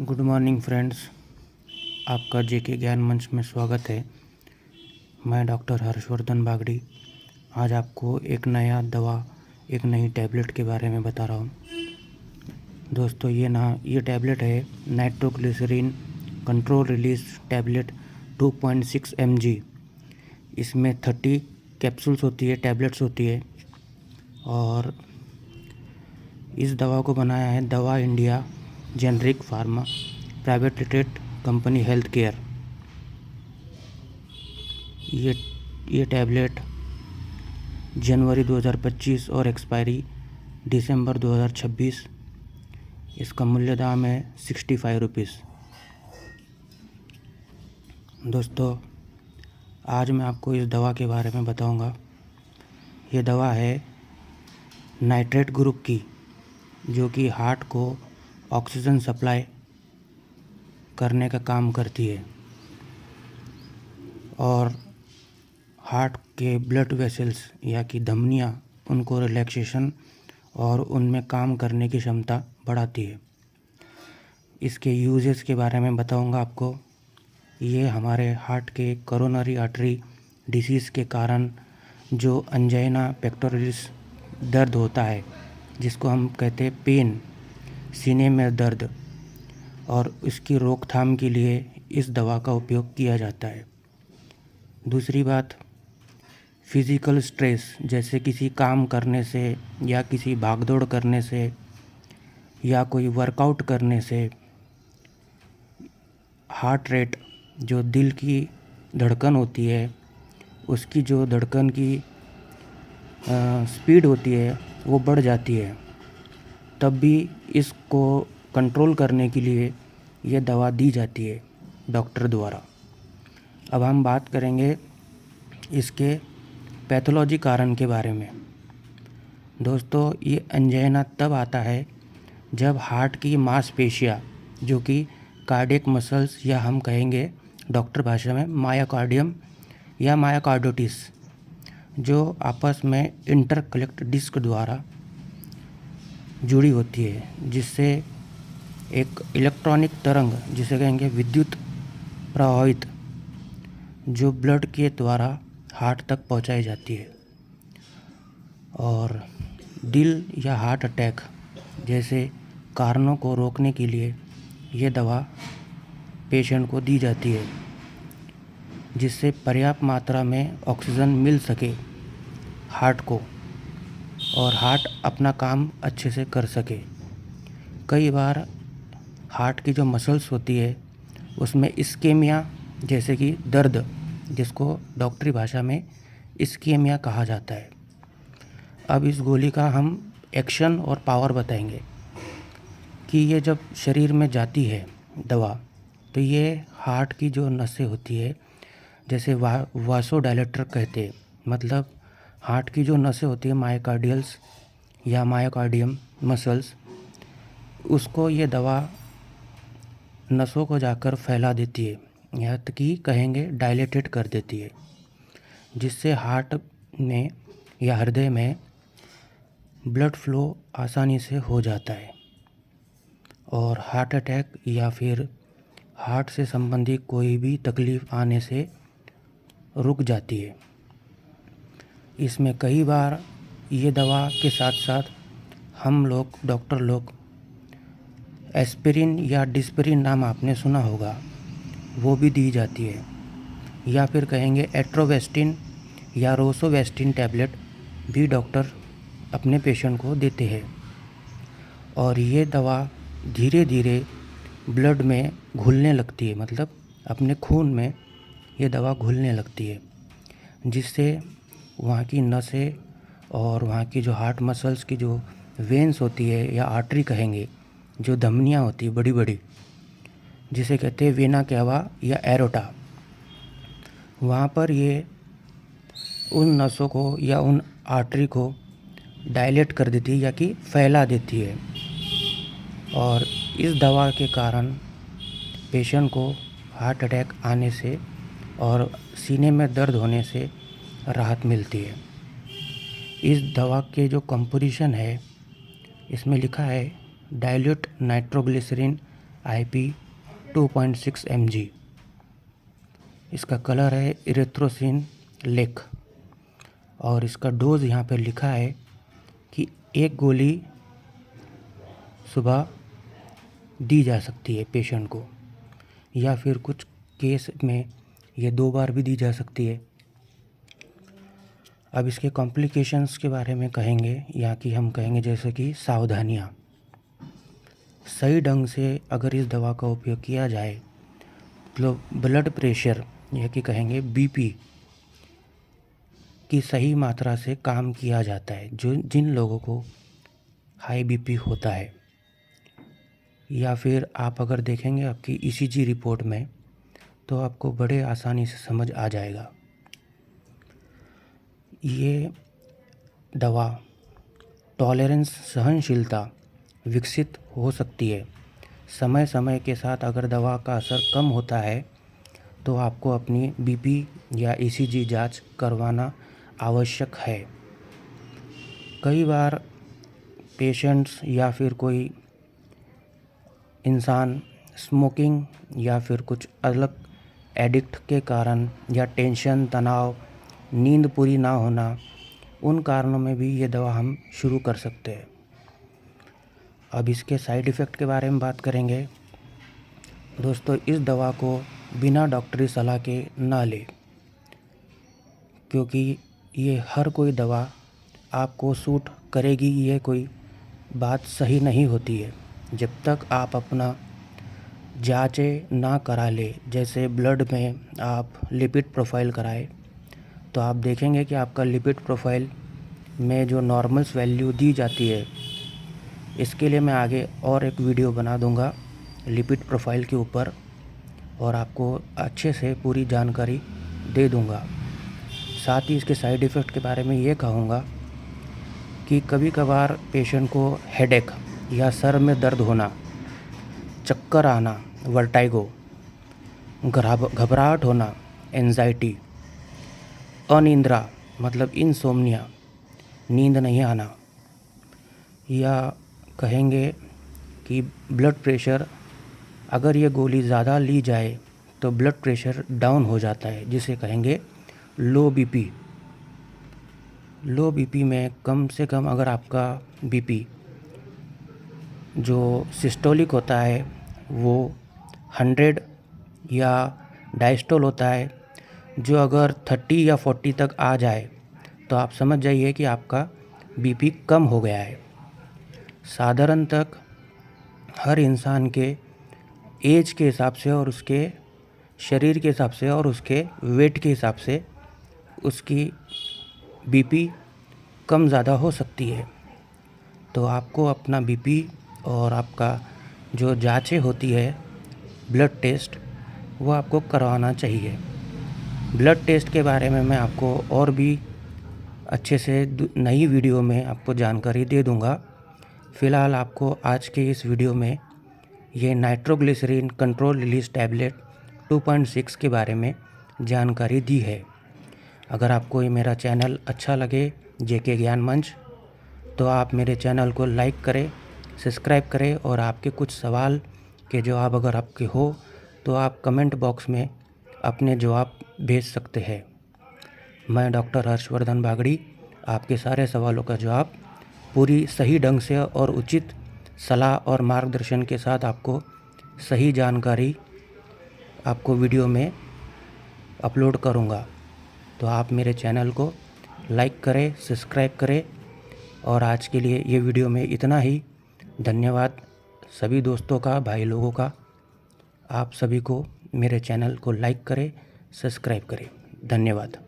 Good morning friends, आपका जेके ज्ञान मंच में स्वागत है। मैं डॉक्टर हर्षवर्धन बागड़ी आज आपको एक नई टैबलेट के बारे में बता रहा हूँ। दोस्तों, ये टैबलेट है nitroglycerin control release tablet 2.6 mg। इसमें 30 कैप्सूल्स होती है, टैबलेट्स होती है। और इस दवा को बनाया है दवा India generic pharma private limited company health care. ये टैबलेट जनवरी 2025 और एक्सपायरी दिसंबर 2026। इसका मूल्य दाम है 65 रुपीज़। दोस्तों, आज मैं आपको इस दवा के बारे में बताऊंगा। ये दवा है नाइट्रेट ग्रुप की, जो कि हार्ट को ऑक्सीजन सप्लाई करने का काम करती है और हार्ट के ब्लड वेसल्स या कि धमनियाँ, उनको रिलैक्सेशन और उनमें काम करने की क्षमता बढ़ाती है। इसके यूजेस के बारे में बताऊंगा आपको। ये हमारे हार्ट के कोरोनरी आर्टरी डिसीज़ के कारण जो एंजाइना पेक्टोरलिस दर्द होता है, जिसको हम कहते हैं पेन, सीने में दर्द, और इसकी रोकथाम के लिए इस दवा का उपयोग किया जाता है। दूसरी बात, फिज़िकल स्ट्रेस, जैसे किसी काम करने से या किसी भागदौड़ करने से या कोई वर्कआउट करने से हार्ट रेट, जो दिल की धड़कन होती है, उसकी जो धड़कन की स्पीड होती है वो बढ़ जाती है। तब भी इसको कंट्रोल करने के लिए ये दवा दी जाती है डॉक्टर द्वारा। अब हम बात करेंगे इसके पैथोलॉजी कारण के बारे में। दोस्तों, ये एंजाइना तब आता है जब हार्ट की मांसपेशियाँ, जो कि कार्डियक मसल्स या हम कहेंगे डॉक्टर भाषा में मायोकार्डियम या मायोकार्डोटिस, जो आपस में इंटरकलेक्ट डिस्क द्वारा जुड़ी होती है, जिससे एक इलेक्ट्रॉनिक तरंग, जिसे कहेंगे विद्युत प्रवाहित, जो ब्लड के द्वारा हार्ट तक पहुंचाई जाती है। और दिल या हार्ट अटैक जैसे कारणों को रोकने के लिए ये दवा पेशेंट को दी जाती है, जिससे पर्याप्त मात्रा में ऑक्सीजन मिल सके हार्ट को और हार्ट अपना काम अच्छे से कर सके। कई बार हार्ट की जो मसल्स होती है उसमें इस्केमिया, जैसे कि दर्द, जिसको डॉक्टरी भाषा में इस्केमिया कहा जाता है। अब इस गोली का हम एक्शन और पावर बताएंगे कि ये जब शरीर में जाती है दवा, तो ये हार्ट की जो नसें होती है, जैसे वासोडायलेटर कहते हैं, मतलब हार्ट की जो नसें होती है मायोकार्डियल्स या मायोकार्डियम मसल्स, उसको ये दवा नसों को जाकर फैला देती है, यहाँ तक कि कहेंगे डायलेटेड कर देती है, जिससे हार्ट में या हृदय में ब्लड फ्लो आसानी से हो जाता है और हार्ट अटैक या फिर हार्ट से संबंधित कोई भी तकलीफ़ आने से रुक जाती है। इसमें कई बार ये दवा के साथ साथ हम लोग, डॉक्टर लोग, एस्पिरिन या डिस्पिरिन नाम आपने सुना होगा, वो भी दी जाती है, या फिर कहेंगे एट्रोवेस्टिन या रोसोवेस्टिन टैबलेट भी डॉक्टर अपने पेशेंट को देते हैं। और ये दवा धीरे धीरे ब्लड में घुलने लगती है, मतलब अपने खून में ये दवा घुलने लगती है, जिससे वहाँ की नसें और वहाँ की जो हार्ट मसल्स की जो वेन्स होती है या आर्टरी कहेंगे, जो धमनियाँ होती है बड़ी बड़ी, जिसे कहते हैं वेना कैवा या एरोटा, वहाँ पर ये उन नसों को या उन आर्टरी को डायलेट कर देती है या कि फैला देती है। और इस दवा के कारण पेशेंट को हार्ट अटैक आने से और सीने में दर्द होने से राहत मिलती है। इस दवा के जो कंपोजिशन है, इसमें लिखा है डाइल्यूट नाइट्रोग्लिसरीन IP 2.6 mg। इसका कलर है इरिथ्रोसिन लेक और इसका डोज यहाँ पर लिखा है कि 1 गोली सुबह दी जा सकती है पेशेंट को, या फिर कुछ केस में ये 2 बार भी दी जा सकती है। अब इसके कॉम्प्लिकेशंस के बारे में कहेंगे, या कि हम कहेंगे जैसे कि सावधानियाँ। सही ढंग से अगर इस दवा का उपयोग किया जाए तो ब्लड प्रेशर या कि कहेंगे BP की सही मात्रा से काम किया जाता है। जिन लोगों को हाई BP होता है, या फिर आप अगर देखेंगे आपकी ECG रिपोर्ट में तो आपको बड़े आसानी से समझ आ जाएगा। ये दवा टॉलरेंस सहनशीलता विकसित हो सकती है। समय समय के साथ अगर दवा का असर कम होता है तो आपको अपनी BP या ECG जांच करवाना आवश्यक है। कई बार पेशेंट्स या फिर कोई इंसान स्मोकिंग या फिर कुछ अलग एडिक्ट के कारण या टेंशन, तनाव, नींद पूरी ना होना, उन कारणों में भी ये दवा हम शुरू कर सकते हैं। अब इसके साइड इफ़ेक्ट के बारे में बात करेंगे। दोस्तों, इस दवा को बिना डॉक्टरी सलाह के ना लें, क्योंकि ये हर कोई दवा आपको सूट करेगी ये कोई बात सही नहीं होती है। जब तक आप अपना जांचें ना करा ले, जैसे ब्लड में आप लिपिड प्रोफाइल कराए, तो आप देखेंगे कि आपका लिपिड प्रोफाइल में जो नॉर्मल्स वैल्यू दी जाती है, इसके लिए मैं आगे और एक वीडियो बना दूंगा लिपिड प्रोफाइल के ऊपर, और आपको अच्छे से पूरी जानकारी दे दूंगा। साथ ही इसके साइड इफ़ेक्ट के बारे में ये कहूँगा कि कभी कभार पेशेंट को हेडेक या सर में दर्द होना, चक्कर आना, वर्टाइगो, घबराहट होना, एंजाइटी, अनिद्रा मतलब इंसोम्निया, नींद नहीं आना, या कहेंगे कि ब्लड प्रेशर, अगर ये गोली ज़्यादा ली जाए तो ब्लड प्रेशर डाउन हो जाता है, जिसे कहेंगे लो BP। लो BP में कम से कम अगर आपका BP जो सिस्टोलिक होता है वो 100 या डायस्टोल होता है, जो अगर 30 या 40 तक आ जाए तो आप समझ जाइए कि आपका BP कम हो गया है। साधारण तक हर इंसान के एज के हिसाब से और उसके शरीर के हिसाब से और उसके वेट के हिसाब से उसकी BP कम ज़्यादा हो सकती है। तो आपको अपना BP और आपका जो जांचें होती है ब्लड टेस्ट, वो आपको करवाना चाहिए। ब्लड टेस्ट के बारे में मैं आपको और भी अच्छे से नई वीडियो में आपको जानकारी दे दूंगा। फ़िलहाल आपको आज के इस वीडियो में ये नाइट्रोग्लिसरीन कंट्रोल रिलीज टैबलेट 2.6 के बारे में जानकारी दी है। अगर आपको ये मेरा चैनल अच्छा लगे JK ज्ञान मंच, तो आप मेरे चैनल को लाइक करें, सब्सक्राइब करें, और आपके कुछ सवाल के जवाब अगर आपके हो तो आप कमेंट बॉक्स में अपने जवाब भेज सकते हैं। मैं डॉक्टर हर्षवर्धन बागड़ी आपके सारे सवालों का जवाब पूरी सही ढंग से और उचित सलाह और मार्गदर्शन के साथ आपको सही जानकारी आपको वीडियो में अपलोड करूँगा। तो आप मेरे चैनल को लाइक करें, सब्सक्राइब करें, और आज के लिए ये वीडियो में इतना ही। धन्यवाद सभी दोस्तों का, भाई लोगों का। आप सभी को मेरे चैनल को लाइक करें, सब्सक्राइब करें। धन्यवाद।